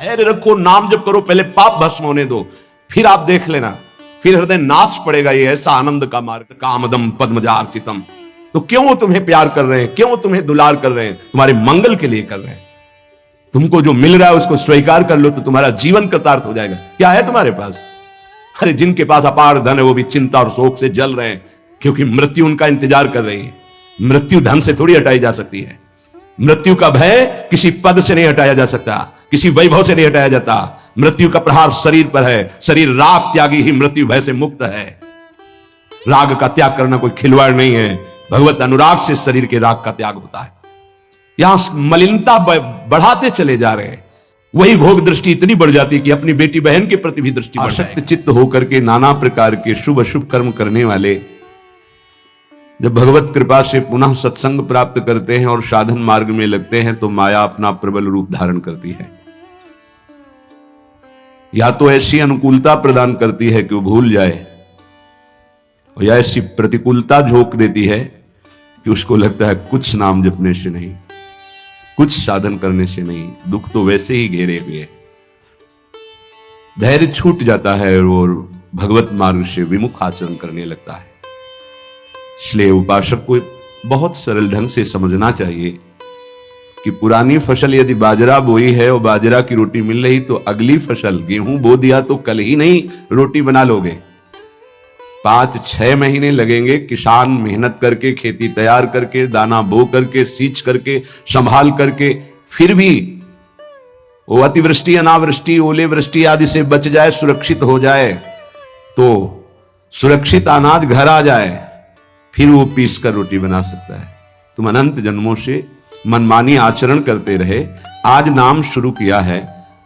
धैर्य रखो, नाम जप करो, पहले पाप भस्म होने दो, फिर आप देख लेना, फिर हृदय नाच पड़ेगा। ये ऐसा आनंद का मार्ग, कामदम पद्मजार्चितम। तो क्यों वो तुम्हें प्यार कर रहे हैं, क्यों तुम्हें दुलार कर रहे हैं? तुम्हारे मंगल के लिए कर रहे हैं। तुमको जो मिल रहा है उसको स्वीकार कर लो तो तुम्हारा जीवन कृतार्थ हो जाएगा। क्या है तुम्हारे पास? अरे जिनके पास अपार धन है वो भी चिंता और शोक से जल रहे हैं, क्योंकि मृत्यु उनका इंतजार कर रही है। मृत्यु धन से थोड़ी हटाई जा सकती है। मृत्यु का भय किसी पद से नहीं हटाया जा सकता, किसी वैभव से नहीं हटाया जाता। मृत्यु का प्रहार शरीर पर है। शरीर राग त्यागी ही मृत्यु भय से मुक्त है। राग का त्याग करना कोई खिलवाड़ नहीं है। भगवत अनुराग से शरीर के राग का त्याग होता है। यहां मलिनता बढ़ाते चले जा रहे हैं। वही भोग दृष्टि इतनी बढ़ जाती है कि अपनी बेटी बहन के प्रति भी दृष्टि आसक्त चित्त होकर के नाना प्रकार के शुभ अशुभ कर्म करने वाले जब भगवत कृपा से पुनः सत्संग प्राप्त करते हैं और साधन मार्ग में लगते हैं तो माया अपना प्रबल रूप धारण करती है। या तो ऐसी अनुकूलता प्रदान करती है कि वो भूल जाए, या ऐसी प्रतिकूलता झोंक देती है कि उसको लगता है कुछ नाम जपने से नहीं, कुछ साधन करने से नहीं, दुख तो वैसे ही घेरे हुए है। धैर्य छूट जाता है और भगवत मार्ग से विमुख आचरण करने लगता है। इसलिए उपासक को बहुत सरल ढंग से समझना चाहिए कि पुरानी फसल यदि बाजरा बोई है और बाजरा की रोटी मिल रही तो अगली फसल गेहूं बो दिया तो कल ही नहीं रोटी बना लोगे। 5-6 महीने लगेंगे किसान मेहनत करके, खेती तैयार करके, दाना बो करके, सींच करके, संभाल करके, फिर भी वो अतिवृष्टि, अनावृष्टि, ओले वृष्टि आदि से बच जाए, सुरक्षित हो जाए, तो सुरक्षित अनाज घर आ जाए, फिर वो पीस कर रोटी बना सकता है। तुम अनंत जन्मों से मनमानी आचरण करते रहे, आज नाम शुरू किया है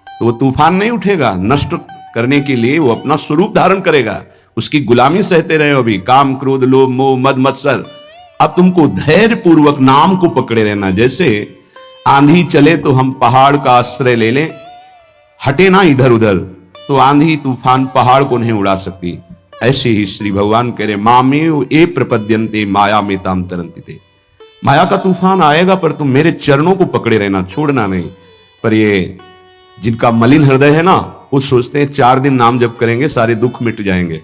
तो वो तूफान नहीं उठेगा। नष्ट करने के लिए वो अपना स्वरूप धारण करेगा। उसकी गुलामी सहते रहे हो अभी, काम क्रोध लोभ मोह मद मत्सर। अब तुमको धैर्य पूर्वक नाम को पकड़े रहना। जैसे आंधी चले तो हम पहाड़ का आश्रय ले लें, हटे ना इधर उधर, तो आंधी तूफान पहाड़ को नहीं उड़ा सकती। ऐसे ही श्री भगवान कह रहे मामेव ए प्रपद्यन्ते माया में ताम तरन्ति। माया का तूफान आएगा पर तुम मेरे चरणों को पकड़े रहना, छोड़ना नहीं। पर ये जिनका मलिन हृदय है ना, वो सोचते हैं 4 दिन नाम जप करेंगे सारे दुख मिट जाएंगे।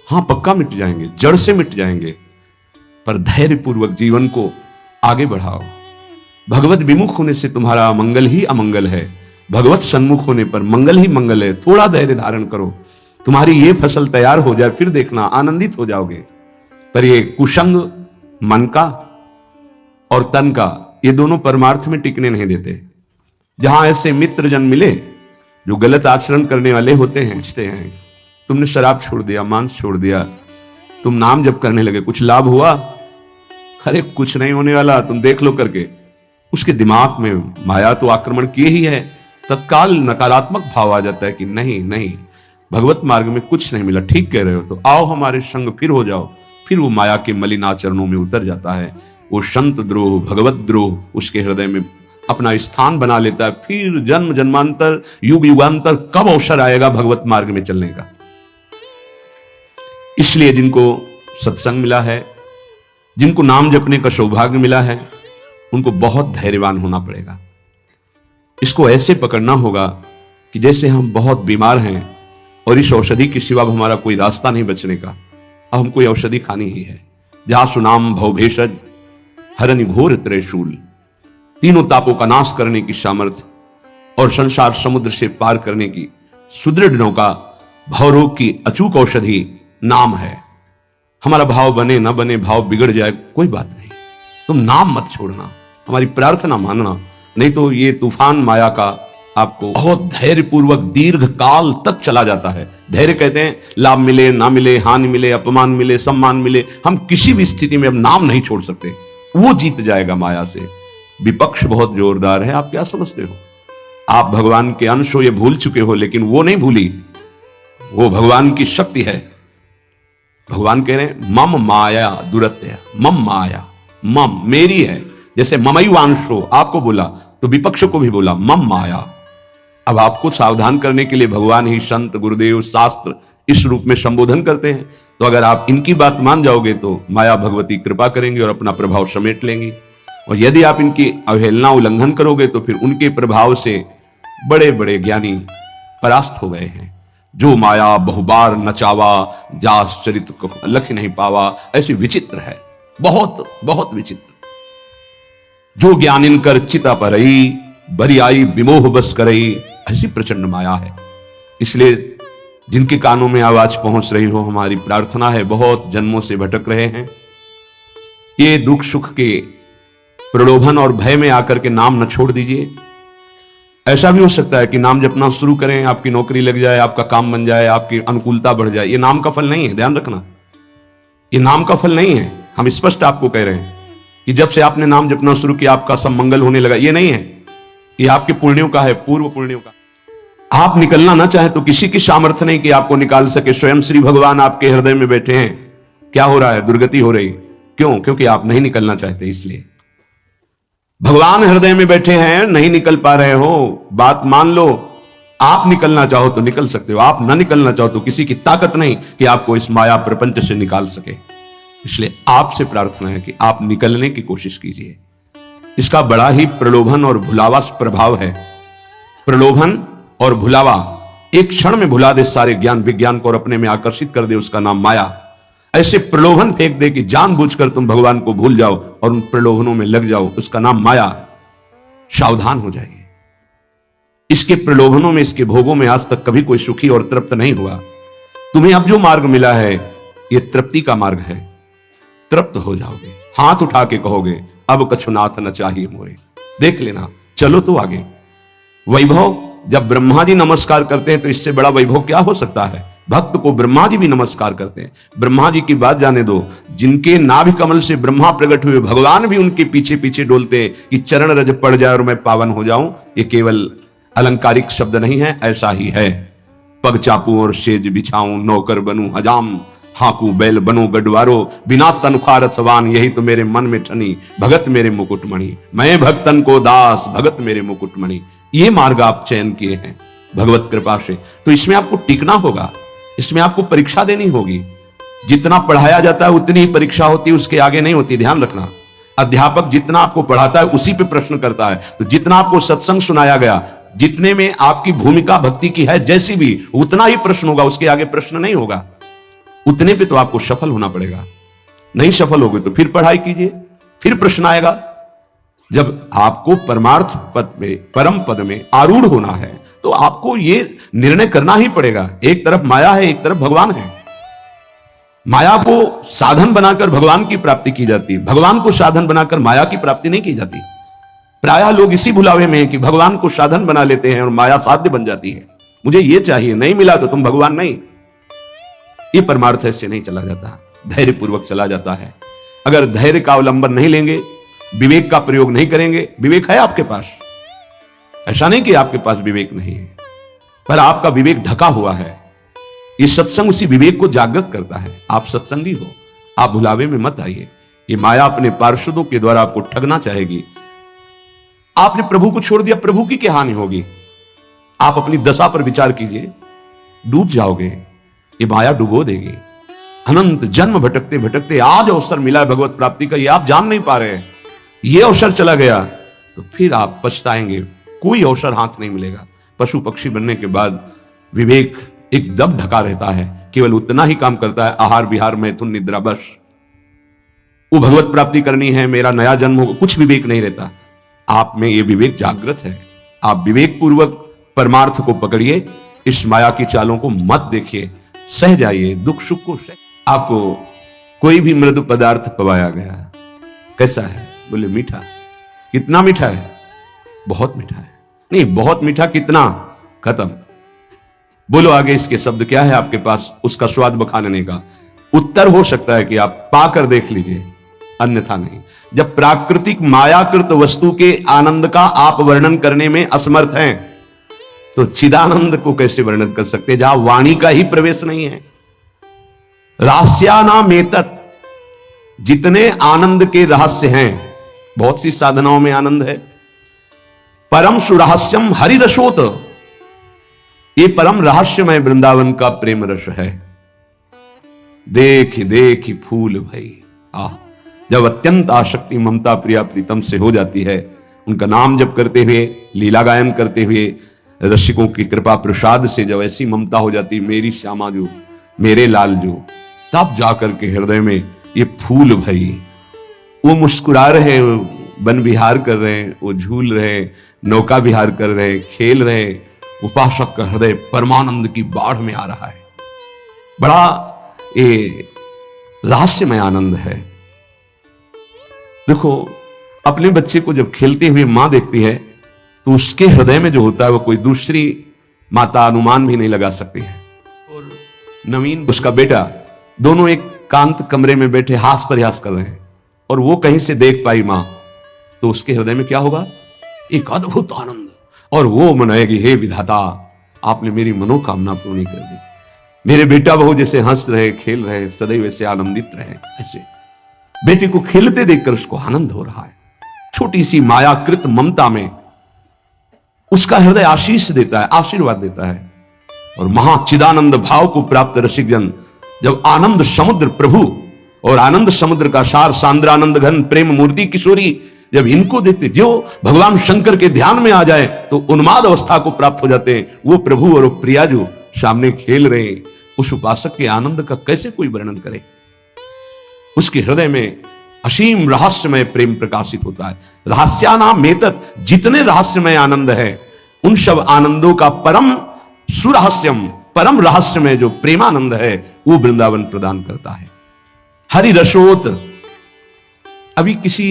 हां, पक्का मिट जाएंगे, जड़ से मिट जाएंगे। पर धैर्य पूर्वक जीवन को आगे बढ़ाओ। भगवत विमुख होने से तुम्हारा अमंगल ही अमंगल है, भगवत सन्मुख होने पर मंगल ही मंगल है। थोड़ा धैर्य धारण करो, तुम्हारी ये फसल तैयार हो जाए, फिर देखना आनंदित हो जाओगे। पर ये कुसंग मन का और तन का, ये दोनों परमार्थ में टिकने नहीं देते। जहां ऐसे मित्र जन मिले जो गलत आचरण करने वाले होते हैं, पूछते हैं तुमने शराब छोड़ दिया, मांस छोड़ दिया, तुम नाम जप करने लगे, कुछ लाभ हुआ? अरे कुछ नहीं होने वाला, तुम देख लो करके। उसके दिमाग में माया तो आक्रमण किए ही है। तत्काल नकारात्मक भाव आ जाता है कि नहीं नहीं, भगवत मार्ग में कुछ नहीं मिला, ठीक कह रहे हो, तो आओ हमारे संग फिर हो जाओ। फिर वो माया के मलिन आचरणों में उतर जाता है। वो संत द्रोह, भगवत द्रोह उसके हृदय में अपना स्थान बना लेता है। फिर जन्म जन्मांतर, युग युगांतर कब अवसर आएगा भगवत मार्ग में चलने का? इसलिए जिनको सत्संग मिला है, जिनको नाम जपने का सौभाग्य मिला है, उनको बहुत धैर्यवान होना पड़ेगा। इसको ऐसे पकड़ना होगा कि जैसे हम बहुत बीमार हैं और इस औषधि के सिवा हमारा कोई रास्ता नहीं बचने का, अब हमको ये औषधि खानी ही है। जहां सुनाम भवभेषज हरनि घोर त्रयशूल, तीनों तापों का नाश करने की सामर्थ्य और संसार समुद्र से पार करने की सुदृढ़ नौका, भवरोग की अचूक औषधि नाम है। हमारा भाव बने न बने, भाव बिगड़ जाए, कोई बात नहीं, तुम नाम मत छोड़ना, हमारी प्रार्थना मानना। नहीं तो ये तूफान माया का आपको बहुत धैर्य पूर्वक दीर्घ काल तक चला जाता है। धैर्य कहते हैं लाभ मिले ना मिले, हानि मिले, अपमान मिले, सम्मान मिले, हम किसी भी स्थिति में अब नाम नहीं छोड़ सकते। वो जीत जाएगा माया से। विपक्ष बहुत जोरदार है, आप क्या समझते हो? आप भगवान के अंश हो, ये भूल चुके हो, लेकिन वो नहीं भूली, वो भगवान की शक्ति है। भगवान कह रहे हैं मम माया दुरत्य, मम माया, मम मेरी है। जैसे ममई वांशो आपको बोला तो विपक्ष को भी बोला मम माया। अब आपको सावधान करने के लिए भगवान ही संत, गुरुदेव, शास्त्र इस रूप में संबोधन करते हैं। तो अगर आप इनकी बात मान जाओगे तो माया भगवती कृपा करेंगे और अपना प्रभाव समेट लेंगी। और यदि आप इनकी अवहेलना, उल्लंघन करोगे तो फिर उनके प्रभाव से बड़े बड़े ज्ञानी परास्त हो गए हैं। जो माया बहुबार नचावा, जास चरित को लख नहीं पावा, ऐसी विचित्र है, बहुत बहुत विचित्र। जो ज्ञानिन कर चिता परई, बरी आई विमोह बस करई, ऐसी प्रचंड माया है। इसलिए जिनके कानों में आवाज पहुंच रही हो, हमारी प्रार्थना है, बहुत जन्मों से भटक रहे हैं, ये दुख सुख के प्रलोभन और भय में आकर के नाम न छोड़ दीजिए। ऐसा भी हो सकता है कि नाम जपना शुरू करें, आपकी नौकरी लग जाए, आपका काम बन जाए, आपकी अनुकूलता बढ़ जाए। ये नाम का फल नहीं है, ध्यान रखना, ये नाम का फल नहीं है। हम स्पष्ट आपको कह रहे हैं कि जब से आपने नाम जपना शुरू किया आपका सब मंगल होने लगा, ये नहीं है, ये आपके पुण्यों का है, पूर्व पुण्यों का। आप निकलना ना चाहे तो किसी की सामर्थ्य नहीं कि आपको निकाल सके। स्वयं श्री भगवान आपके हृदय में बैठे हैं। क्या हो रहा है? दुर्गति हो रही। क्यों? क्योंकि आप नहीं निकलना चाहते, इसलिए। भगवान हृदय में बैठे हैं, नहीं निकल पा रहे हो, बात मान लो। आप निकलना चाहो तो निकल सकते हो, आप ना निकलना चाहो तो किसी की ताकत नहीं कि आपको इस माया प्रपंच से निकाल सके। इसलिए आपसे प्रार्थना है कि आप निकलने की कोशिश कीजिए। इसका बड़ा ही प्रलोभन और भुलावा प्रभाव है। प्रलोभन और भुलावा एक क्षण में भुला दे सारे ज्ञान विज्ञान को और अपने में आकर्षित कर दे, उसका नाम माया। ऐसे प्रलोभन फेंक दे कि जानबूझकर तुम भगवान को भूल जाओ और उन प्रलोभनों में लग जाओ, उसका नाम माया। सावधान हो जाइए। इसके प्रलोभनों में, इसके भोगों में आज तक कभी कोई सुखी और तृप्त नहीं हुआ। तुम्हें अब जो मार्ग मिला है यह तृप्ति का मार्ग है। तृप्त हो जाओगे, हाथ उठा के कहोगे अब कछुनाथ न चाहिए मोरे। देख लेना, चलो तो आगे। वैभव, जब ब्रह्मा जी नमस्कार करते हैं तो इससे बड़ा वैभव क्या हो सकता है? भक्त को ब्रह्मा जी भी नमस्कार करते हैं। ब्रह्मा जी की बात जाने दो, जिनके नाभि कमल से ब्रह्मा प्रकट हुए, भगवान भी उनके पीछे पीछे डोलते हैं कि चरण रज पड़ जाए और मैं पावन हो जाऊं। ये केवल अलंकारिक शब्द नहीं है, ऐसा ही है। पग चापू और सेज बिछाऊं, नौकर बनूं हजाम, हाकू बैल बनो गडवारो, बिना तनख्वाह रथवान, यही तो मेरे मन में ठनी, भगत मेरे मुकुटमणि। मैं भक्तन को दास, भगत मेरे मुकुटमणि। ये मार्ग आप चयन किए हैं भगवत कृपा से, तो इसमें आपको टिकना होगा, इसमें आपको परीक्षा देनी होगी। जितना पढ़ाया जाता है उतनी ही परीक्षा होती है, उसके आगे नहीं होती। ध्यान रखना, अध्यापक जितना आपको पढ़ाता है उसी पे प्रश्न करता है। तो जितना आपको सत्संग सुनाया गया, जितने में आपकी भूमिका भक्ति की है जैसी भी, उतना ही प्रश्न होगा, उसके आगे प्रश्न नहीं होगा। उतने पे तो आपको सफल होना पड़ेगा। नहीं सफल होगे तो फिर पढ़ाई कीजिए, फिर प्रश्न आएगा। जब आपको परमार्थ पद में, परम पद में आरूढ़ होना है तो आपको यह निर्णय करना ही पड़ेगा। एक तरफ माया है, एक तरफ भगवान है। माया को साधन बनाकर भगवान की प्राप्ति की जाती है, भगवान को साधन बनाकर माया की प्राप्ति नहीं की जाती। प्रायः लोग इसी भुलावे में हैं कि भगवान को साधन बना लेते हैं और माया साध्य बन जाती है। मुझे ये चाहिए, नहीं मिला तो तुम भगवान नहीं। ये परमार्थ ऐसे नहीं चला जाता, धैर्यपूर्वक चला जाता है। अगर धैर्य का अवलंबन नहीं लेंगे, विवेक का प्रयोग नहीं करेंगे, विवेक है आपके पास, ऐसा नहीं कि आपके पास विवेक नहीं है, पर आपका विवेक ढका हुआ है। ये सत्संग उसी विवेक को जागृत करता है। आप सत्संगी हो, आप भुलावे में मत आइए। ये माया अपने पार्षदों के द्वारा आपको ठगना चाहेगी। आपने प्रभु को छोड़ दिया, प्रभु की क्या हानि होगी? आप अपनी दशा पर विचार कीजिए, डूब जाओगे। ये माया डुबो देगी। अनंत जन्म भटकते भटकते आज अवसर मिला है भगवत प्राप्ति का, ये आप जान नहीं पा रहे हैं। ये अवसर चला गया तो फिर आप पछताएंगे। कोई अवसर हाथ नहीं मिलेगा। पशु पक्षी बनने के बाद विवेक एकदम ढका रहता है, केवल उतना ही काम करता है, आहार विहार मैथुन निद्रा, बस। वो भगवत प्राप्ति करनी है, मेरा नया जन्म होगा, कुछ विवेक नहीं रहता। आप में ये विवेक जागृत है। आप विवेक पूर्वक परमार्थ को पकड़िए, इस माया की चालों को मत देखिए, सह जाइए, दुख सुख को सह। आपको कोई भी मृदु पदार्थ पवाया गया, कैसा है? बोले मीठा। कितना मीठा है? बहुत मीठा है। नहीं, बहुत मीठा कितना? खत्म। बोलो आगे इसके शब्द क्या है आपके पास, उसका स्वाद बखानने का उत्तर हो सकता है कि आप पाकर देख लीजिए, अन्यथा नहीं। जब प्राकृतिक मायाकृत वस्तु के आनंद का आप वर्णन करने में असमर्थ हैं तो चिदानंद को कैसे वर्णन कर सकते हैं, जहां वाणी का ही प्रवेश नहीं है। रहस्यानामेतत्, जितने आनंद के रहस्य हैं, बहुत सी साधनाओं में आनंद है। परम सुरहस्यम हरिरसोत, ये परम रहस्यमय वृंदावन का प्रेम रस है। देख देख फूल भई। जब अत्यंत आसक्ति ममता प्रिया प्रीतम से हो जाती है, उनका नाम जप करते हुए, लीला गायन करते हुए, रसिकों की कृपा प्रसाद से जब ऐसी ममता हो जाती, मेरी श्यामा जो, मेरे लाल जो, तब जाकर के हृदय में ये फूल भई। वो मुस्कुरा रहे, वन विहार कर रहे हैं, वो झूल रहे, नौका विहार कर रहे, खेल रहे, उपासक का हृदय परमानंद की बाढ़ में आ रहा है। बड़ा ये रहस्यमय आनंद है। देखो, अपने बच्चे को जब खेलते हुए मां देखती है तो उसके हृदय में जो होता है वो कोई दूसरी माता अनुमान भी नहीं लगा सकती है। और नवीन उसका बेटा, दोनों एक कांत कमरे में बैठे हास प्रयास कर रहे हैं, और वो कहीं से देख पाई मां, तो उसके हृदय में क्या होगा? एक अद्भुत आनंद। और वो मनाएगी, हे विधाता, आपने मेरी मनोकामना पूर्ण कर दी। मेरे बेटा बहू जैसे हंस रहे, खेल रहे, सदैव ऐसे आनंदित रहे। ऐसे बेटे को खेलते देखकर उसको आनंद हो रहा है। छोटी सी मायाकृत ममता में उसका हृदय आशीष देता है, आशीर्वाद देता है। और महाचिदानंद भाव को प्राप्त रसिक जन जब आनंद समुद्र प्रभु और आनंद समुद्र का सार सांद्रानंद घन प्रेम मूर्ति किशोरी जब इनको देखते, जो भगवान शंकर के ध्यान में आ जाए तो उन्माद अवस्था को प्राप्त हो जाते हैं। वो प्रभु और प्रिया जो सामने खेल रहे हैं, उस उपासक के आनंद का कैसे कोई वर्णन करे? उसके हृदय में असीम रहस्यमय प्रेम प्रकाशित होता है। रहस्यानाम एतत्, जितने रहस्यमय आनंद है उन सब आनंदों का परम सुरहस्यम, परम रहस्यमय जो प्रेमानंद है वो वृंदावन प्रदान करता है। हरि रसोत, अभी किसी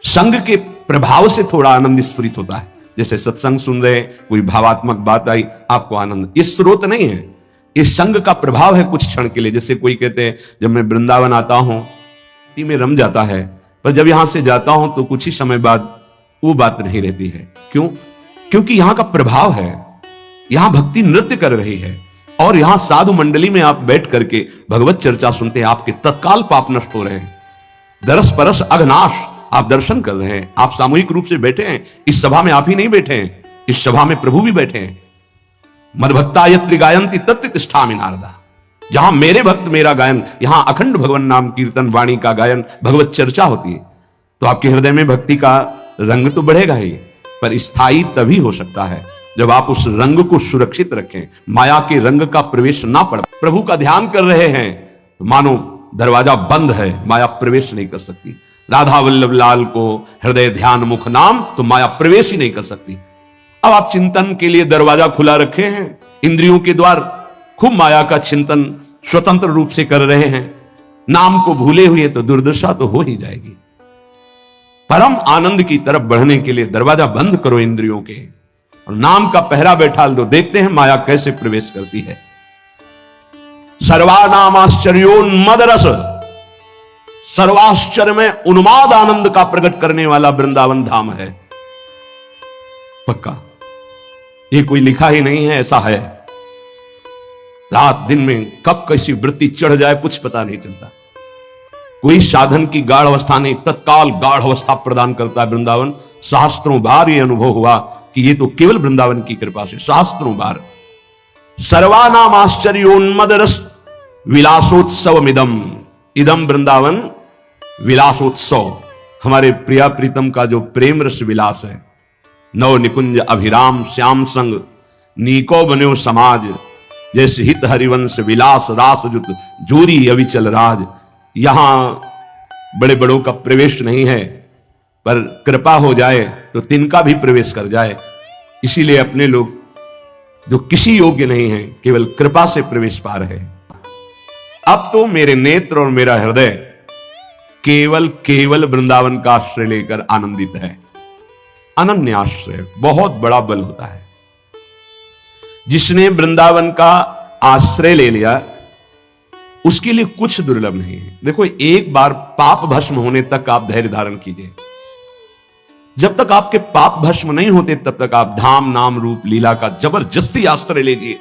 संग के प्रभाव से थोड़ा आनंद स्फुरित होता है। जैसे सत्संग सुन रहे, कोई भावात्मक बात आई, आपको आनंद, ये स्रोत नहीं है, इस संग का प्रभाव है कुछ क्षण के लिए। जैसे कोई कहते हैं जब मैं वृंदावन आता हूं भक्ति में रम जाता है, पर जब यहां से जाता हूं तो कुछ ही समय बाद वो बात नहीं रहती है। क्यों? क्योंकि यहां का प्रभाव है, यहां भक्ति नृत्य कर रही है, और यहां साधु मंडली में आप बैठ करके भगवत चर्चा सुनते हैं, आपके तत्काल पाप नष्ट हो रहे हैं। दरस परस अघनाश, आप दर्शन कर रहे हैं। आप सामूहिक रूप से बैठे हैं, इस सभा में आप ही नहीं बैठे हैं, इस सभा में प्रभु भी बैठे हैं। मदभक्ता यत्र गायन्ति तत्र तिष्ठामि नारदा, जहां मेरे भक्त मेरा गायन, यहां अखंड भगवान नाम कीर्तन वाणी का गायन, भगवत चर्चा होती है, तो आपके हृदय में भक्ति का रंग तो बढ़ेगा ही, पर स्थायी तभी हो सकता है जब आप उस रंग को सुरक्षित रखें, माया के रंग का प्रवेश ना पड़े। प्रभु का ध्यान कर रहे हैं तो मानो दरवाजा बंद है, माया प्रवेश नहीं कर सकती। राधा वल्लभ लाल को हृदय ध्यान मुख नाम, तो माया प्रवेश ही नहीं कर सकती। अब आप चिंतन के लिए दरवाजा खुला रखे हैं, इंद्रियों के द्वार, खूब माया का चिंतन स्वतंत्र रूप से कर रहे हैं, नाम को भूले हुए तो दुर्दशा तो हो ही जाएगी। परम आनंद की तरफ बढ़ने के लिए दरवाजा बंद करो इंद्रियों के, और नाम का पहरा बैठा दो। देखते हैं माया कैसे प्रवेश करती है। सर्वानाम आश्चर्योन्मद रस, सर्वाश्चर्य में उन्माद आनंद का प्रकट करने वाला वृंदावन धाम है। पक्का ये कोई लिखा ही नहीं है, ऐसा है। रात दिन में कब कैसी वृत्ति चढ़ जाए कुछ पता नहीं चलता। कोई साधन की गाढ़ अवस्था नहीं, तत्काल गाढ़ अवस्था प्रदान करता है वृंदावन। शास्त्रों बार ये अनुभव हुआ कि ये तो केवल वृंदावन की कृपा से, शास्त्रों बार। सर्वानाम आश्चर्योन्मद रस विलासोत्सव इदम, इदम वृंदावन विलासोत्सव, हमारे प्रिया प्रीतम का जो प्रेम रस विलास है। नव निकुंज अभिराम श्याम संग नीको बन्यो समाज, जैसे हित हरिवंश विलास रास जुत जोरी अविचल राज। यहां बड़े बड़ों का प्रवेश नहीं है, पर कृपा हो जाए तो तिनका भी प्रवेश कर जाए। इसीलिए अपने लोग जो किसी योग्य नहीं है, केवल कृपा से प्रवेश पा रहे हैं। अब तो मेरे नेत्र और मेरा हृदय केवल केवल वृंदावन का आश्रय लेकर आनंदित है। अनन्य आश्रय बहुत बड़ा बल होता है। जिसने वृंदावन का आश्रय ले लिया उसके लिए कुछ दुर्लभ नहीं है। देखो, एक बार पाप भस्म होने तक आप धैर्य धारण कीजिए। जब तक आपके पाप भस्म नहीं होते तब तक आप धाम नाम रूप लीला का जबरदस्ती आश्रय लीजिए।